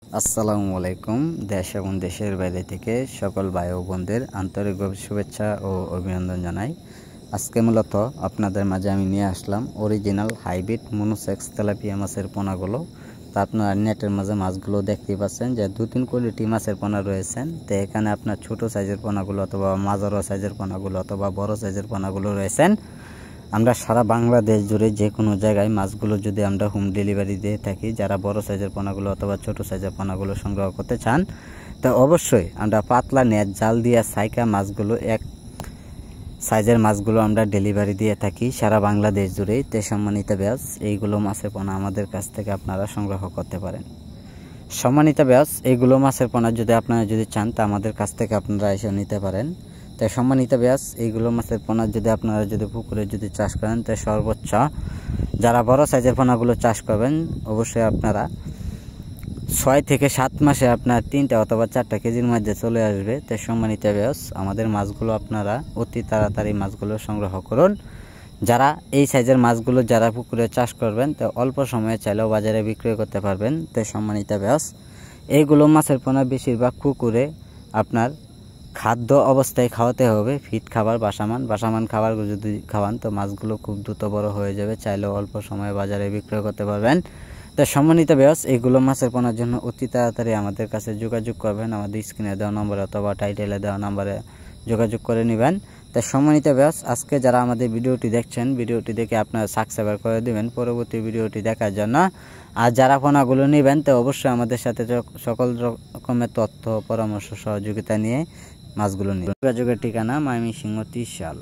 আসসালামু আলাইকুম। দেশ এবং দেশের বাইরে থেকে সকল ভাই ও বোনদের আন্তরিক শুভেচ্ছা ও অভিনন্দন জানাই। আজকে মূলত আপনাদের মাঝে আমি নিয়ে আসলাম অরিজিনাল হাইব্রিড মনোসেক্স তেলাপিয়া মাছের পোনাগুলো। তো আপনারা নেটের মাঝে মাছগুলো দেখতেই পাচ্ছেন যে 2-3 কোয়ালিটি মাছের পোনা রয়েছেন। তো এখানে আপনার ছোট সাইজের পোনাগুলো অথবা মাঝারো সাইজের পোনাগুলো অথবা বড় সাইজের পোনাগুলো রয়েছেন। আমরা সারা বাংলাদেশ জুড়ে যে কোনো জায়গায় মাছগুলো যদি আমরা হোম ডেলিভারি দিয়ে থাকি, যারা বড় সাইজের পোনাগুলো অথবা ছোট সাইজের পোনাগুলো সংগ্রহ করতে চান, তো অবশ্যই আমরা পাতলা নেট জাল দিয়ে সাইকা মাছগুলো এক সাইজের মাছগুলো আমরা ডেলিভারি দিয়ে থাকি সারা বাংলাদেশ জুড়ে। তে সম্মানিত ব্যাস এইগুলো মাছের পোনা আমাদের কাছ থেকে আপনারা সংগ্রহ করতে পারেন। সম্মানিত ব্যাস এইগুলো মাছের পোনা যদি আপনারা চান তা আমাদের কাছ থেকে আপনারা এসে নিতে পারেন। তাই সম্মানিত ব্যাস এইগুলো মাছের পোনা যদি আপনারা পুকুরে চাষ করেন, তাই সর্বোচ্চ যারা বড় সাইজের পোনাগুলো চাষ করবেন অবশ্যই আপনারা 6 থেকে 7 মাসে আপনার 3টা অথবা 4টা কেজির মধ্যে চলে আসবে। তাই সম্মানিত ব্যাস আমাদের মাছগুলো আপনারা অতি তাড়াতাড়ি মাছগুলো সংগ্রহ করুন। যারা এই সাইজের মাছগুলো যারা পুকুরে চাষ করবেন তো অল্প সময়ে চাইলেও বাজারে বিক্রয় করতে পারবেন। তাই সম্মানিত ব্যাস এইগুলো মাছের পোনা বেশিরভাগ পুকুরে আপনার খাদ্য অবস্থায় খাওয়াতে হবে, ফিট খাবার বাসামান খাবার যদি খাওয়ান তো মাছগুলো খুব দ্রুত বড় হয়ে যাবে, চাইলেও অল্প সময়ে বাজারে বিক্রয় করতে পারবেন। তো সম্মানিত ব্যাস এইগুলো মাছের পোনার জন্য অতি তাড়াতাড়ি আমাদের কাছে যোগাযোগ করবেন। আমাদের স্ক্রিনে দেওয়া নম্বরে অথবা টাইটেলে দেওয়া নম্বরে যোগাযোগ করে নেবেন। তাই সম্মানিত ব্যাস আজকে যারা আমাদের ভিডিওটি দেখছেন, ভিডিওটি দেখে আপনারা সাবস্ক্রাইব করে দিবেন পরবর্তী ভিডিওটি দেখার জন্য। আর যারা পোনাগুলো নেবেন তো অবশ্যই আমাদের সাথে সকল রকমের তথ্য পরামর্শ সহযোগিতা নিয়ে মাছগুলো নিন। যোগাযোগের ঠিকানা ময়মনসিংহ 30 সাল।